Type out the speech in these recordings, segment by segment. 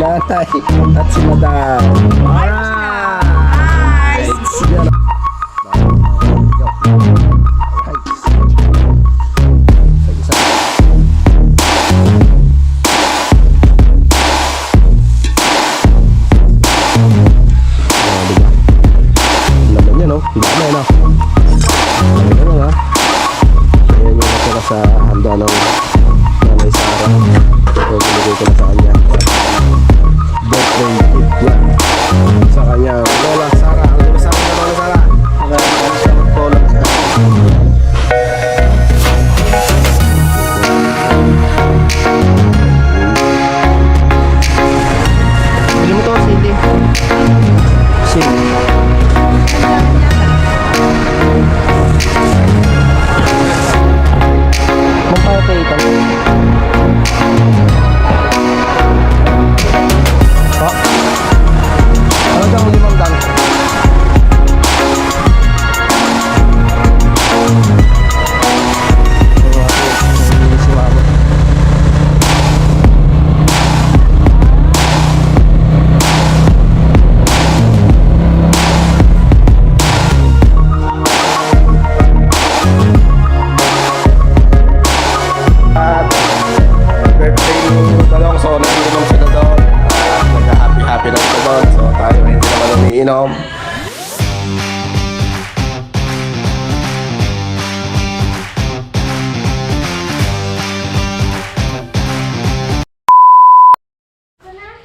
nanay at si madam. Alright! Yan. Sa handa ng nanay Sara. So, binigay ko na sa kanya birthday gift yan sa kanya Lola Sara. Ano ba sabi na Lola Sara? Nagkakaroon siya ng tulong sa bili mo to, Cindy. Cindy. Magpapay ito. Oh. Ano daw limang dang? Inom.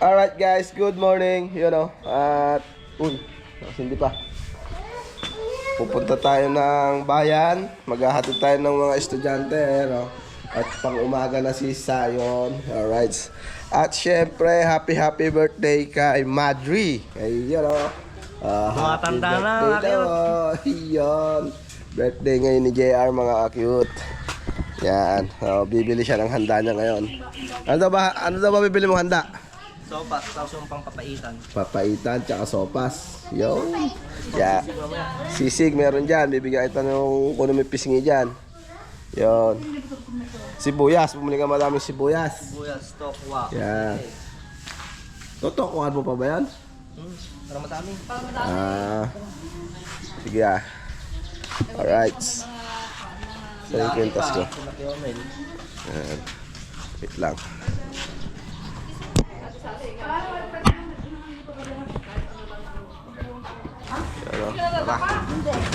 Alright guys, good morning. You know, at hindi pa. Pupunta tayo ng bayan. Maghahatid tayo ng mga estudyante, no? At pang umaga na si Sayon. Alright. At syempre, happy birthday kay Madri. Ayun, no? Tumatanda na, Yun. Birthday ngayon ni JR, mga cute. Yan. Bibili siya ng handa niya ngayon. Ano daw ba bibili mo handa? Sopas, tapos yung pang papaitan. Papaitan, tsaka sopas. Yun. Yeah. Sisig, meron dyan. Bibigyan kita ng kung may pisngi dyan. Yun. Sibuyas. Bumili ka maraming sibuyas. Sibuyas, tokwa. Yeah. Totokuhan mo pa ba yan? Para matami. Sige ah. Alright. So yung kwintas ko. Ayan. Wait lang.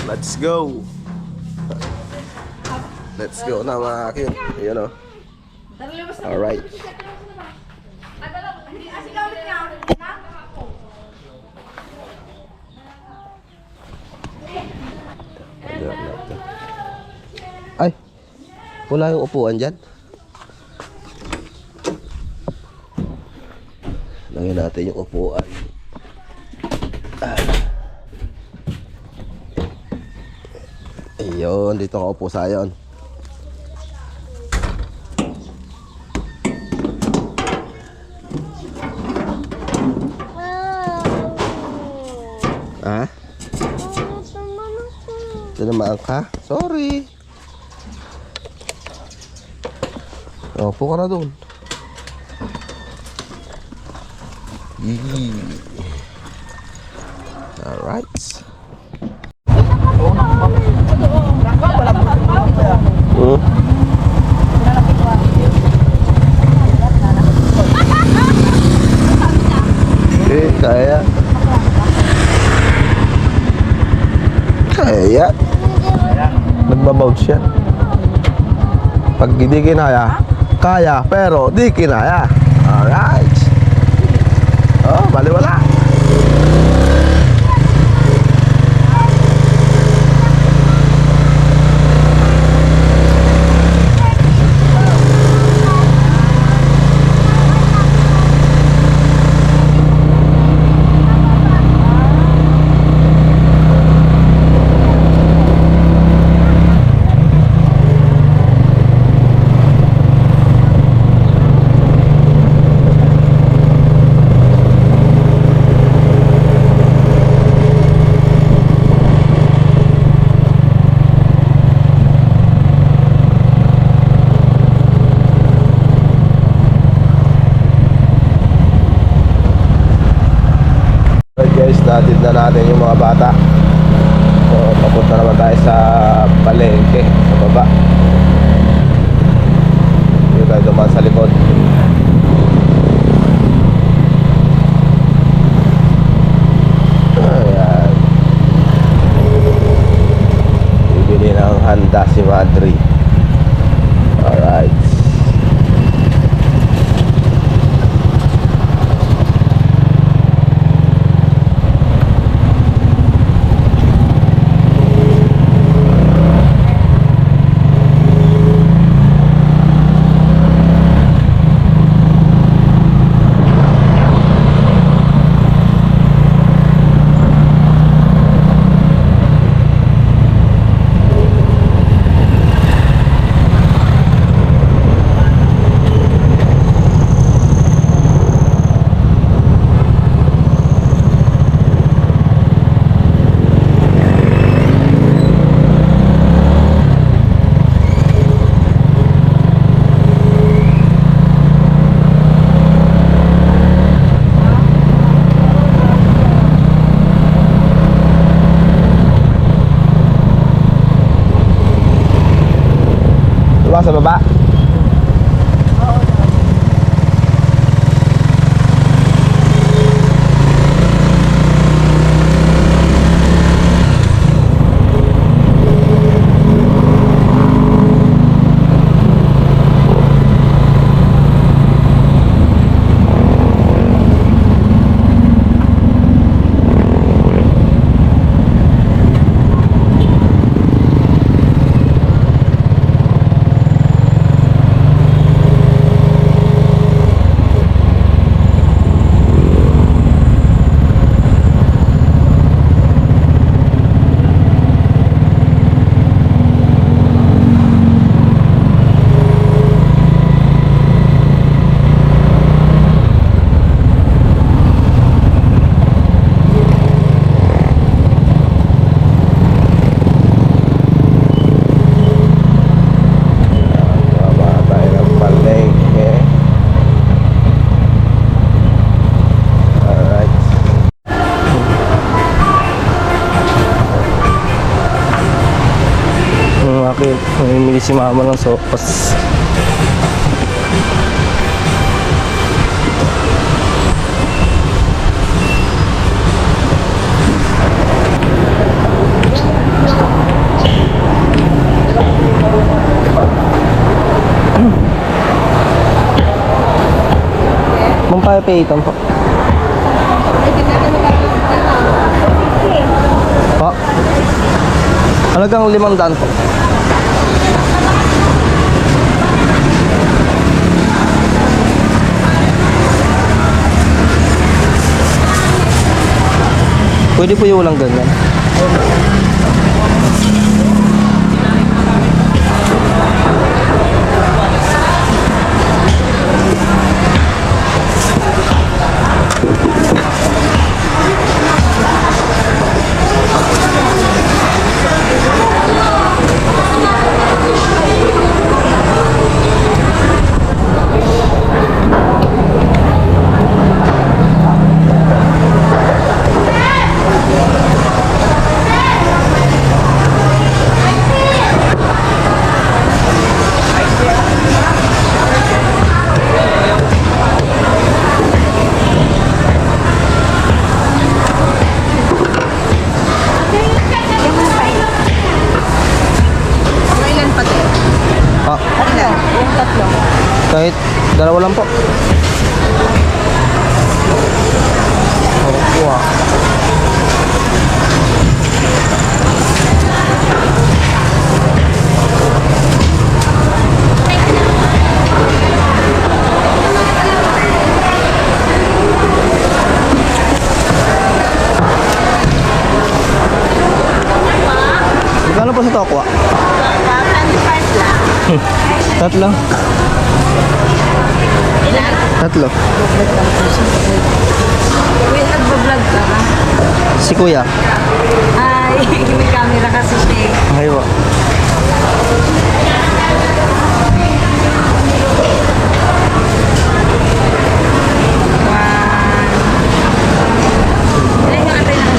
Let's go. Let's go na mga akin. Ayan o. Alright. Ay, wala yung upuan dyan. Lagyan natin yung upuan. Ayun, dito ka upo Sayon. Ah? Tinamaan ka? Sorry. Upo ka na doon. Alright. Kaya. Nagbabout siya. Pag hindi kinaya, kaya pero di kinaya. Alright. Oh, baliwala. Natid na natin yung mga bata. So, papunta naman tayo sa palengke, sa baba. Dito tayo dumaan sa likod. Ayan. Bibili ng handa si Madri. Alright. Sa baba. Bakit? Namimili si mama ng sopas. Mampapaitan po. Po? Halagang 500 po. Pwede po yung walang ganyan. Kahit dalawa lang po. Wow. Magkano po sa tokwa? Tatlo. Tatlo. Kuya, nagbablog ka ba? Si kuya. Ay, may camera kasi siya eh. Aywa. Ilan yung atay na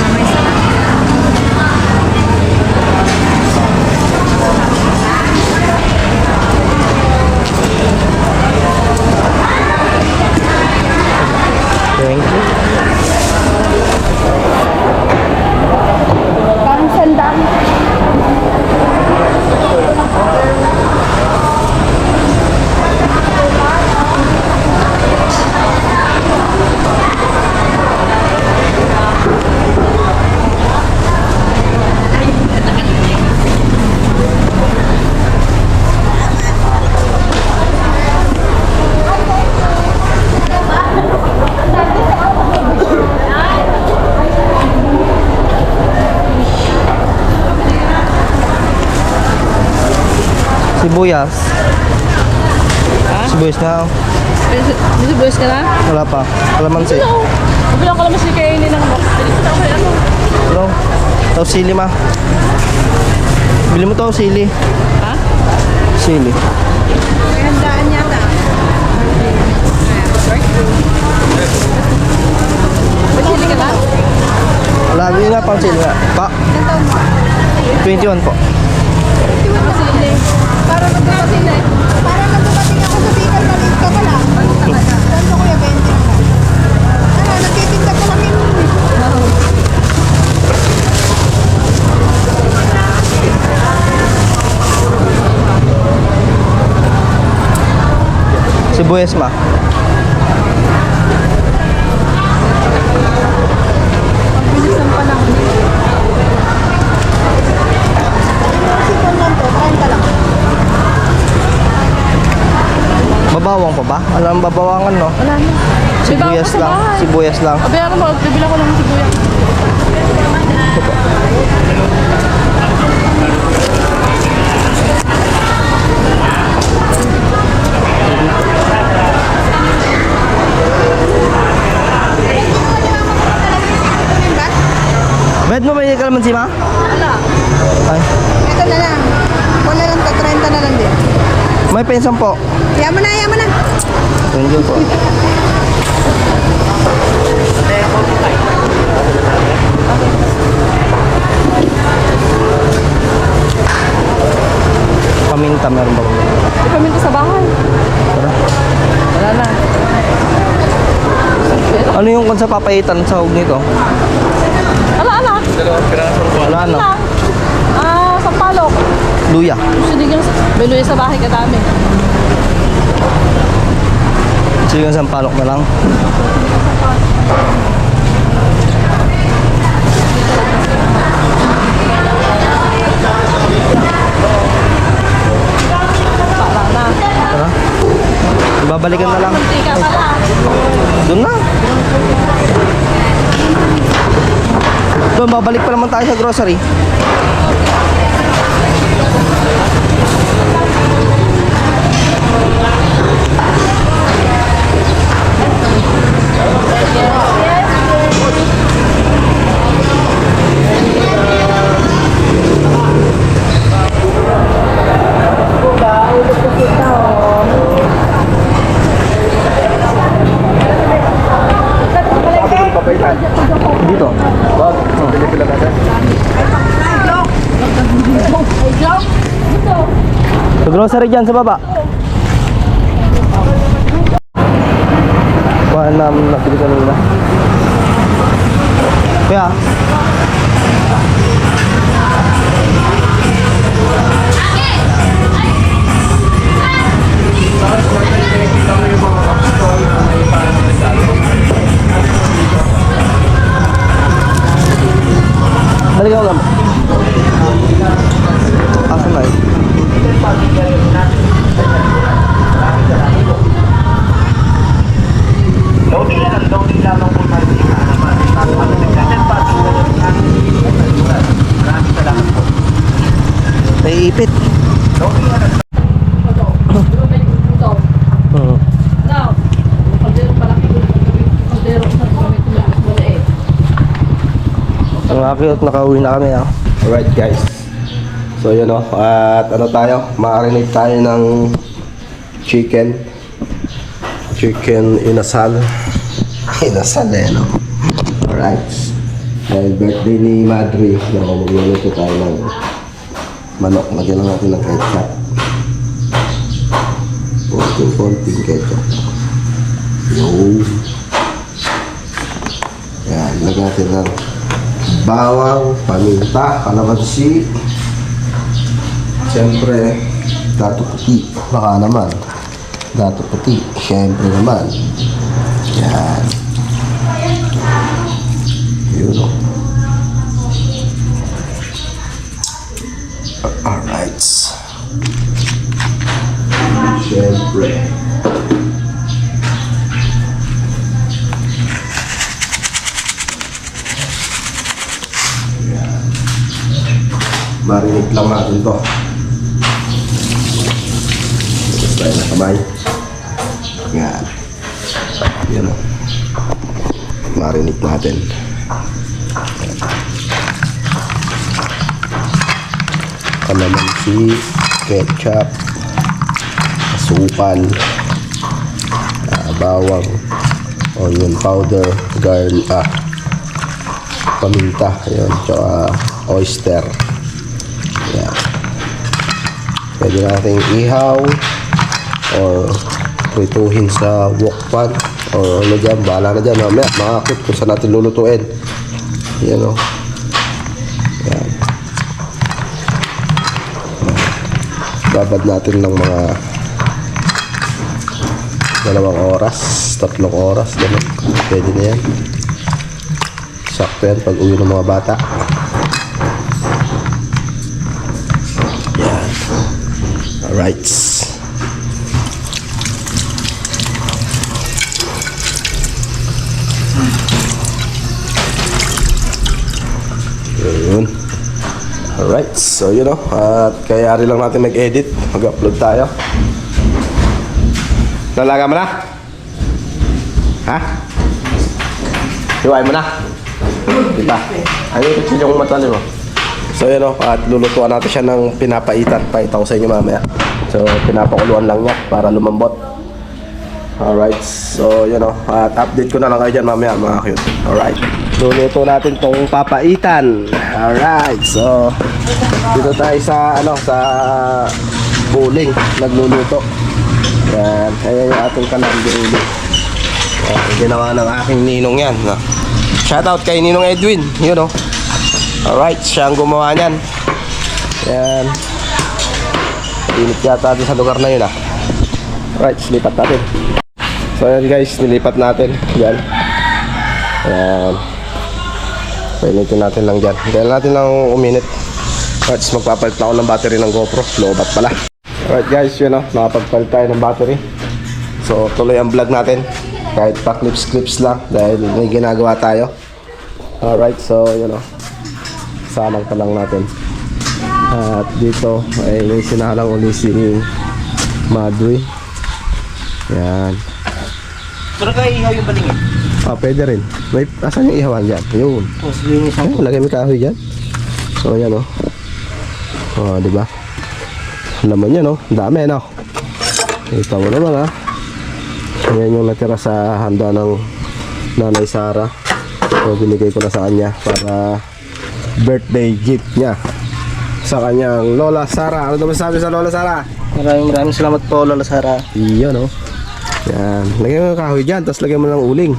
Sibuyas. Sibuyas na. May sibuyas ka na? Wala pa. Kalamansi. Mabilang ka naman si kainin ng box. Ano? Tapos sili ma. Bili mo to sili. Ha? Sili. May handaan yata. May sili ka na? Wala, yun nga pang sili nga. Pa. 21 po. Sili. Para magkakasili. Para nang dumating ako sa Bicol, maliit ka pala. Saan ko kuya 20 lang? Ano, nagtitinda ko lang yun. Sibuyas ma. Bilisan pa lang. Sipon lang to, 30 lang. Babawang pa ba? Alam babawangan no? Wala na. Sibuyas lang. Sibuyas lang. Abi, ano mo? Bibila ko lang ng sibuyas. Bet mo may kalamansi ma? Wala. Ay. Ito na lang. Wala lang to, 30 na lang din. May pensyon po. Yaman na, yaman na. Thank you po. Paminta meron ba? May paminta sa bahay. Wala na. Ano yung kung sa papaitan sa hug nito? Ala. Wala no? Sampalok. Luya. Sinigang, beloy sa bahay kadami. Sige sa palok na lang. Wala na. Tara. Ibabalikan na lang. Muntika pala. Doon na. Doon, babalik pa naman tayo sa grocery. Dito. Sa grocery dyan sa baba. Kuha namin napili kanina. Kaya balikan mo lang. Asa na yun? Naiipit. Ang akit, nakauwi na kami ah. Alright guys. So yun o. At ano tayo? Marinate tayo ng chicken. Chicken inasal. Inasal eh no. Alright. Dahil birthday ni Madre, magluluto tayo ng manok. Lagyan lang natin ng ketchup. Konting ketchup. Yo. Yan, lagyan natin ng bawang, paminta, kalamansi. Siyempre, dato puti. Baka naman. Dato puti. Siyempre naman. Yan. Yun o. Alright. Siyempre. Marinate lang natin to. tayo ng kamay. Yan. Yan o. Marinate natin. Kalamansi, ketchup, asukal, bawang, onion powder, paminta, yun, tsaka oyster. Yan. Pwede nating ihaw or prituhin sa wok pan or ano dyan, bahala na dyan mamaya, makakit kung saan natin lulutuin. Yan o. Yan. Babad natin ng mga 2 oras, 3 oras, ganun. Pwede na yan. Sakto yan pag uwi ng mga bata. Yan. Alright. Yun. Alright, so yun o. At kayari lang natin mag-edit. Mag-upload tayo. Lalaga mo na? Ha? Hiwain mo na? Diba? Ayun, kasi yung matali mo. So yun o. At lulutuan natin siya ng pinapaitan. Paitaw sa inyo mamaya. So pinapakuluan lang niya para lumambot. Alright, so yun o. At update ko na lang kayo dyan mamaya mga cute. Alright. Luluto natin tong papaitan. Alright, so dito tayo sa sa buling nagluluto. Yan, ayan yung ating kanambi ulo. Ginawa ng aking ninong yan. Shoutout kay Ninong Edwin, yun o. Alright, siya ang gumawa niyan. Yan. Init yata sa lugar na yun Alright, silipat natin. So yan guys, nilipat natin. Yan. Yan. Painitin natin lang dyan. Dahil natin lang uminit. Alright, magpapalit na ako ng battery ng GoPro. Lobat pala. Alright guys, yun o. Nakapagpalit tayo ng battery. So tuloy ang vlog natin. Kahit pa clips lang. Dahil may ginagawa tayo. Alright, so yun o. Salang ka lang natin. At dito ay may sinalang uli si Madri. Yan. Pero kayo ihaw yung balingin. Pwede rin. May asan yung ihawan dyan? Yun. Ay, lagay mo kahoy dyan. So yan o. Diba? Laman yan o. Dami no. Ito mo naman Ayan yung natira sa handa ng Nanay Sara. So binigay ko na sa kanya para birthday gift niya sa kanyang Lola Sara. Ano naman sabi sa Lola Sara? Maraming salamat po, Lola Sara. Iyon o. Yan. Lagay mo yung kahoy dyan, tapos lagay mo ng uling.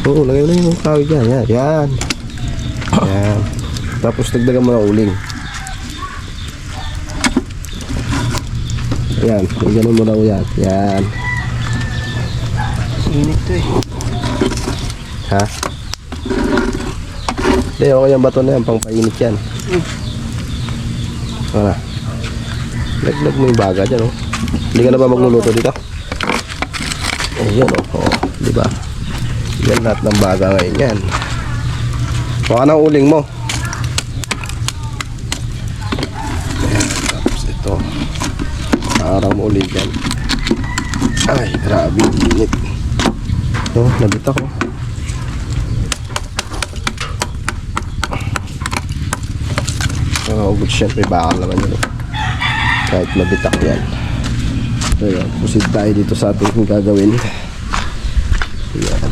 Oo, lagay mo yung kahoy dyan. Yan. Yan. Yan. Tapos dagdagan mo ng uling. Yan. Ganun mo daw yan. Yan. Init to Ha? Hindi, okay yung bato na yan. Pang painit yan. Wala. Laglag mo yung baga dyan Hindi ka na ba magluluto dito? Ayan diba? Yan lahat ng baga ngayon yan. Baka ng uling mo. Ayan, tapos ito. Parang uli dyan. Ay, grabe, init. Nabit ako. Good syempre, bakal naman yun. Kahit mabitak yan. So yan, pusid tayo dito sa ating gagawin. Yan.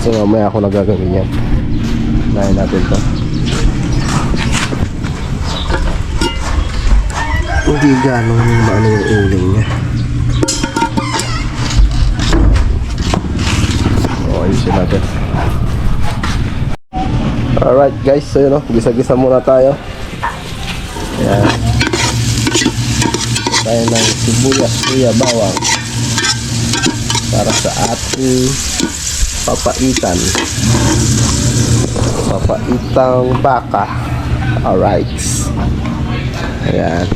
So mamaya ako nagagawin yan. Nahin natin to. Hindi ganong maano yung uling niya. Ayusin natin. Alright guys, so yun gisa-gisa muna tayo. Ayan. Tayo ng sibuyas, luya, bawang para sa ating papaitan. Papaitang baka. Alright. Ayan.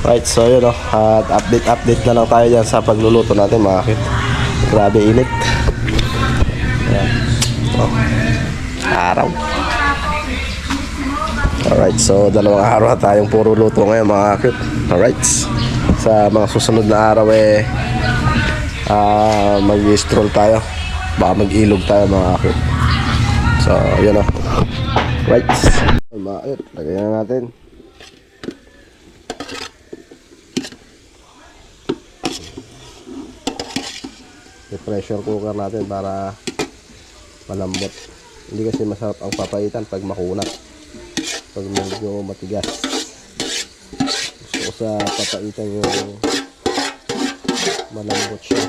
Right, so yun at update na lang tayo dyan sa pagluluto natin mga kit. Grabe init. Ayan. Araw. Alright, so dalawang araw na tayong puro luto ngayon mga kakit. Alright, sa mga susunod na araw mag-stroll tayo. Baka mag-ilog tayo mga kakit. So, yun o. Right. Mga kakit, lagyan na natin. I-pressure cooker natin para malambot. Hindi kasi masarap ang papaitan pag makunat. Pag medyo matigas. Gusto ko sa papaitan yung malambot siya.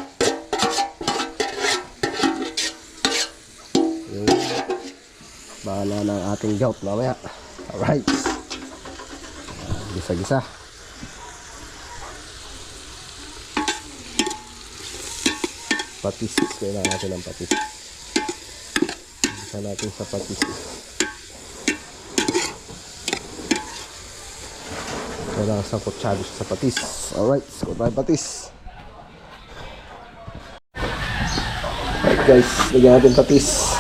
Yung bahala ng ating gout mamaya. Alright. Gisa-gisa. Patis. Kailangan natin ng patis. Gisa natin sa patis. Kailangan sa kutsado sa patis. Alright, sako tayo patis. Alright guys, lagyan natin patis.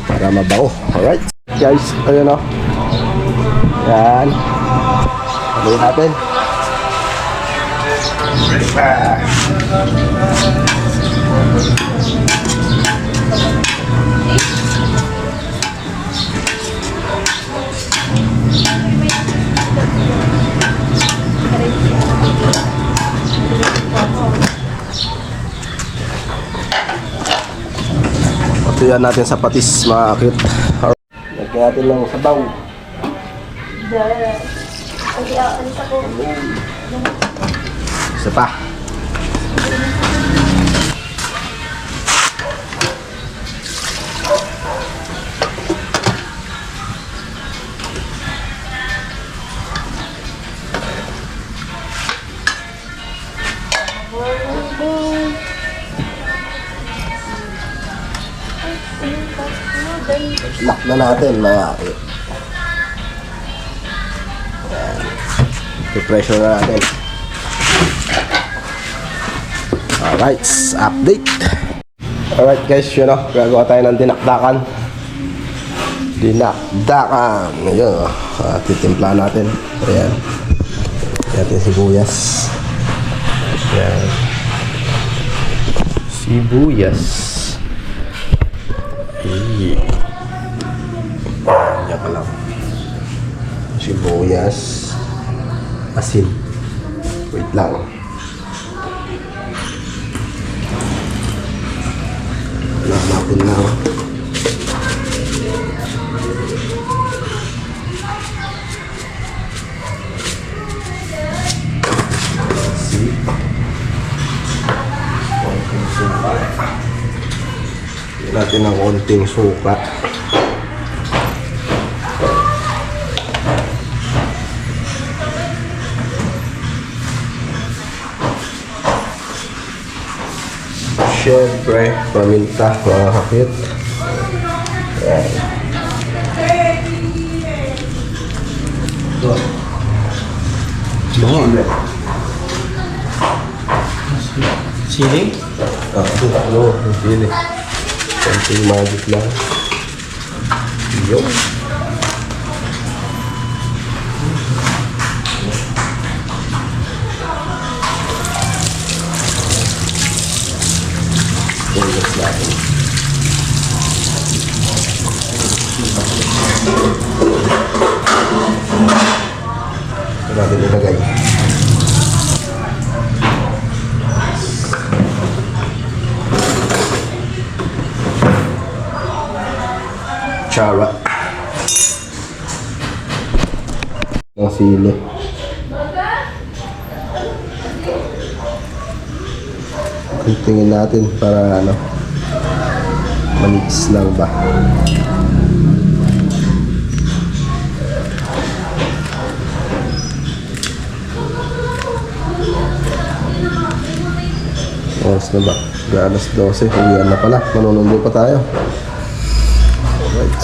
Para mabaho. Alright guys, ayun o. Yan. Haluin natin. Patuyan natin sa patis mga kakit. Lagyan natin ng sabaw. Isa pa. Lock na natin mga kakit. I-pressure na natin. Alright, update. Alright guys, yun o. Gagawa tayo ng dinakdakan. Dinakdakan. Ayun o. Titimpla natin. Ayan. Ayan natin sibuyas. Ayan. Sibuyas. Ayan ka lang. Sibuyas. Asin. Wait lang. Lalapin lang. Konting suka. Lagyan natin ng konting suka. Siyempre, paminta mga kakit. Ayan. Sili. Siling? Sili. Konting magic lang. Yun. Pulgas natin. Ito natin ilagay. Tsara. Ang sili. Tingin natin para manipis lang ba. Oras na ba? Alas 12, uwian na pala. Manunundo pa tayo. Alright.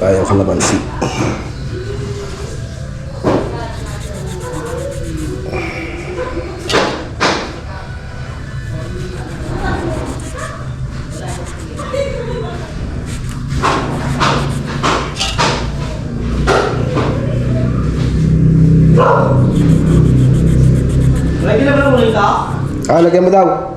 Tsaka yung kalamansi. Lagi na ba muna ito? Lagyan mo daw.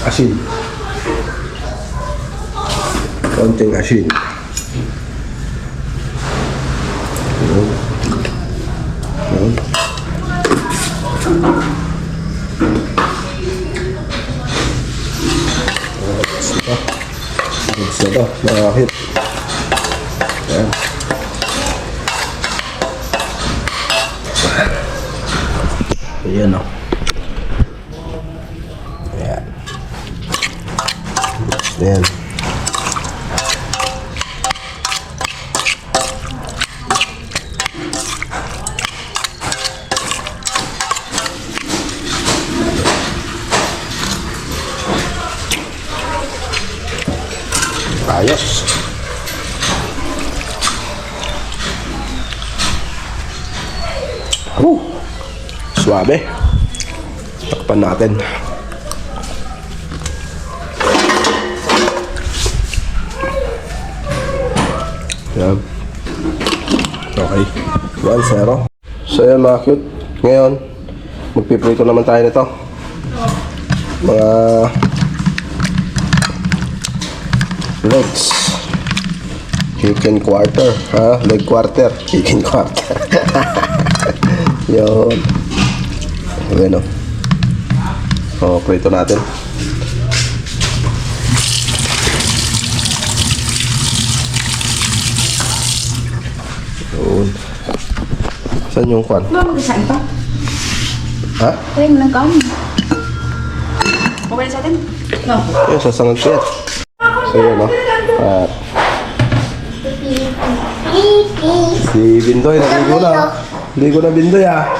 Asin. Konting asin. Yun. Yun. Goods na to, mga hit. Yan. Ayan o. Ayan. Ayan. Ayos. Suabe. Takpan natin. Yan. Okay. 1-0. So yan mga cute. Ngayon, magpiprito naman tayo nito. Mga legs. Chicken quarter. Ha? Leg quarter. Chicken quarter. Yun. Ayan o. O, prito natin. Yun. Saan yung kwan? Ba, mag-isain pa? Ha? Kaya mo lang kami. Okay sa atin? No. Yun, sasangag siya. So yun o. Si Bindoy, naligo na. Ligo na Bindoy ah.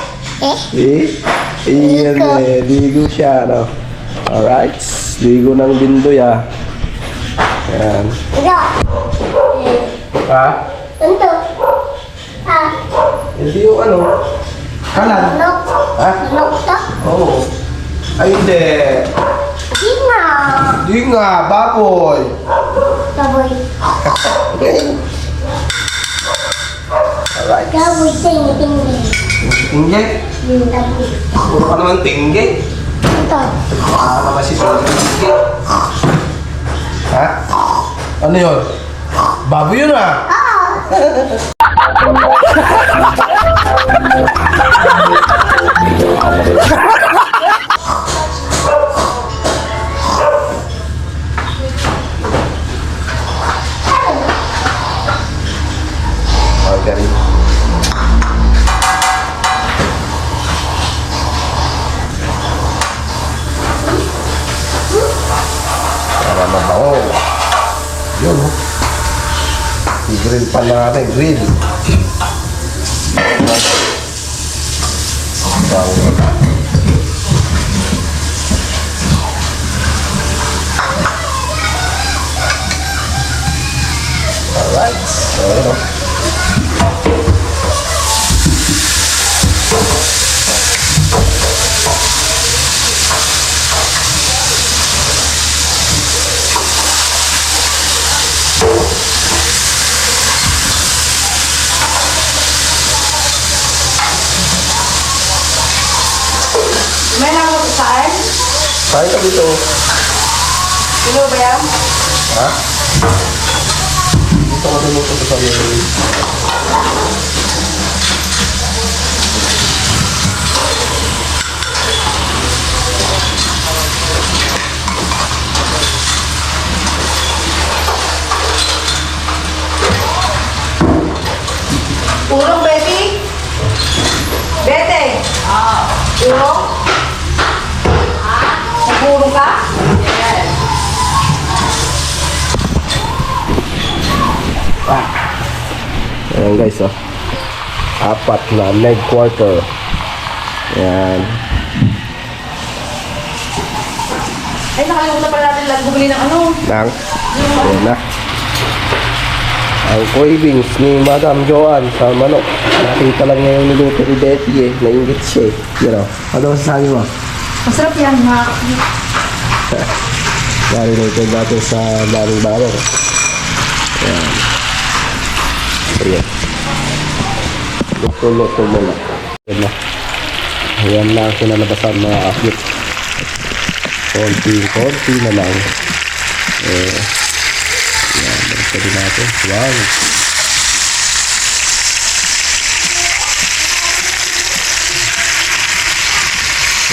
Iyan eh, ligo siya no. Alright, ligo ng Bindoy ah. Ayan. Ha? Hindi yung ano? Kalan? Ha? Oo. Ay hindi. Di nga, baboy. Alright. Tingge? Puro ka naman tingge. Naman si Sol tingge. Ha? Ano yun? Baboy yun ah. Okay. Para mabango. Yun oh. I-grill pa lang natin, grill. Bango. Alright. So, yun oh. Kain ka dito. Sino ba yan? Ha? Dito ko din ito sa mga. Urong, baby? Bete? Urong? Nagurong ka? Ayan guys, oh. 4 na leg quarter. Ayan. Ay, nakalimutan pala natin lang bumili ng ano. Nang. Ayan na. Ang cravings ni Madam Joanne sa manok. Nakita lang niya yung niluto ni Betty eh. Nainggit siya eh. You know. Ano masasabi mo? Masarap yan, ha? Marinated natin sa daling barong. Ayan. Ayan. Luto-luto muna. Ayan na. Ayan na ang kinalabasan mga akit. Konti na lang. Ayan. Balik din natin. Wow.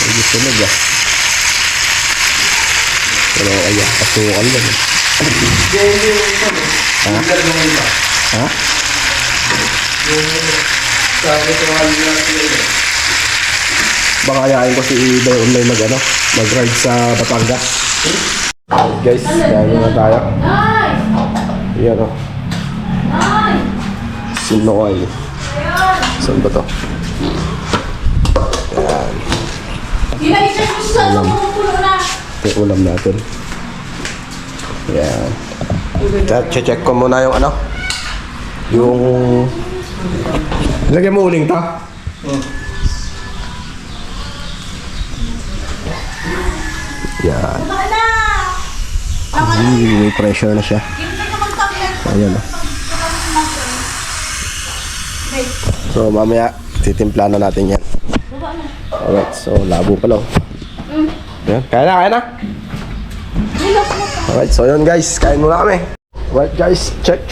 Ay, gusto mo ba? Pero ayan, kasukan lang. Ha? Ha? Baka ayayin ko si Iday online mag-ride sa Batangas. Guys, dahil na tayo. Yan o. Sinoy. Saan ba to? Yan. Ulam. Ito yung ulam natin. Yan. Check ko muna yung yung lagyan mo uling ta. Yan. May pressure na siya. Ayan. So mamaya titimpla na natin yan. Alright, so labo pa lang. Yan, kaya na. Alright, so yun guys, kain muna kami. Alright guys, check.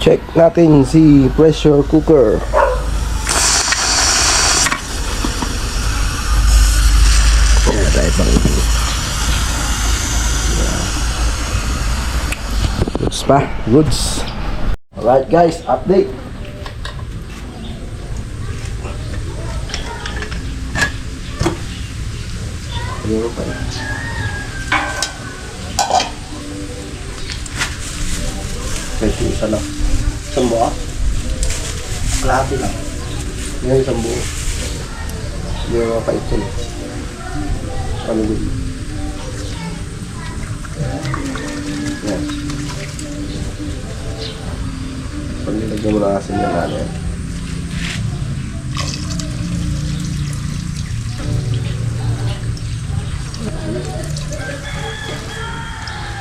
Check natin si pressure cooker. Ayan, tayo pang ito. Goods pa, goods. Alright guys, update. Ano pa yun? Pwede isa lang. Isang buo? Kalahati lang. Yan isang buo. Hindi yung mga pait yun. Ano din? Yan. Pag nilagyan mo na kasi yan ano yan.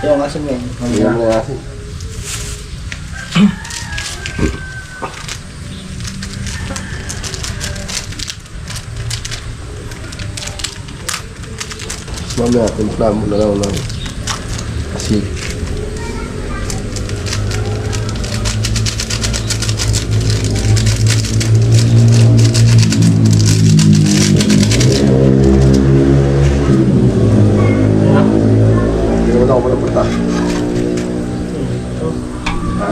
Yung asin mo yun. Yan mo na kasi. Mamaya, timpla mo na lang ng asin. Hindi naman ako malapunta.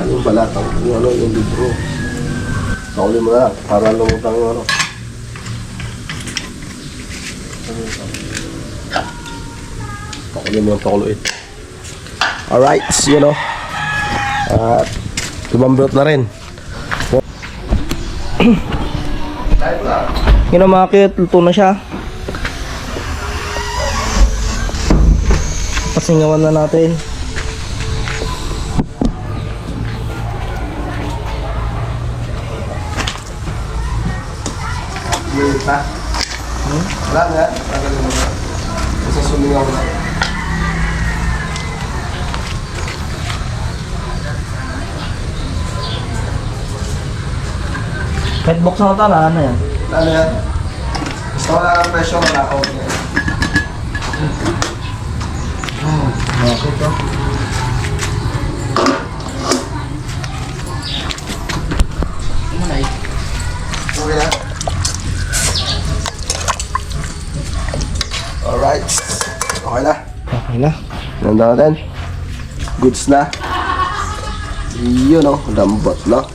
Yung balatang, yung libro. Sauli mo na lang, para lumutang yung Pakuloy mo yung pakuloy. Alright, lumambot na rin. Yun ang makit, luto na siya. Pasingawan na natin. Yung pa? Wala nga. Tagalin mo na. Kasi sumingaw na. Kahit buksan ko tala, ano yan? Ano yan? Gusto ko lang ang presyo na ako. Okay na. Alright. Okay na. Okay na. Ganda natin. Goods na. Yun o. Lambot, no?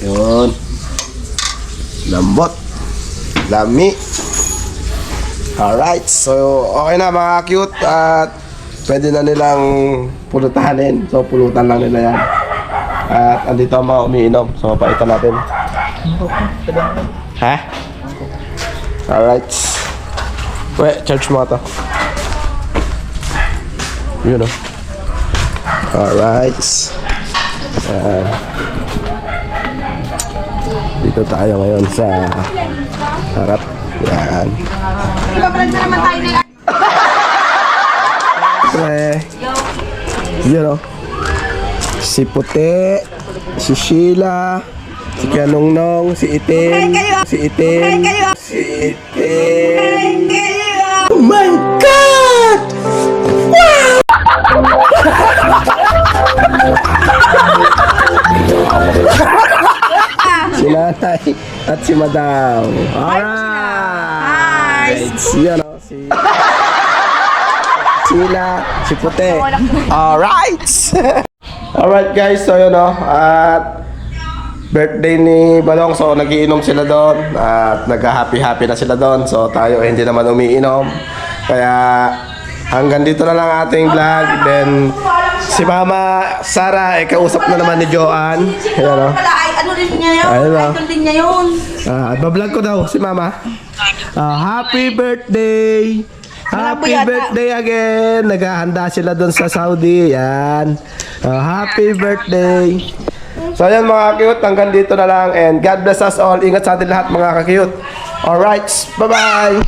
Yun. Lambot. Lami. Alright. So, okay na mga cute. At pwede na nilang pulutahanin. So, pulutan lang nila yan. At andito ang mga umiinom. So, paitan natin. Ha? Alright. Wait, charge mo ito. Yun o. Alright. Ayan. Dito tayo ngayon sa harap. Yan. Ibabrad na naman tayo na. Pre. Yun o. Si Puti, si Sheila, si Kanongnong, si Itin, si Itin, si Itin. Oh my God! Si Nanay at si Madam. Alright! Yan o, si Sheila, si Puti. Alright! Alright guys, so yun o. At birthday ni Balong, so nagiinom sila doon. At nagka-happy-happy na sila doon. So tayo hindi naman umiinom. Kaya hanggang dito na lang ating vlog. Then si Mama Sara, kausap na naman ni Joanne. Ayan o. Ay, ano rin niya yun? Ayun o. Idol din niya yun. Bablog ko daw si Mama. Happy birthday! Happy birthday again! Naghahanda sila doon sa Saudi. Yan. Happy birthday! So ayan mga cute, hanggang dito na lang. And God bless us all. Ingat sa atin lahat mga ka-cute. Alright, bye-bye!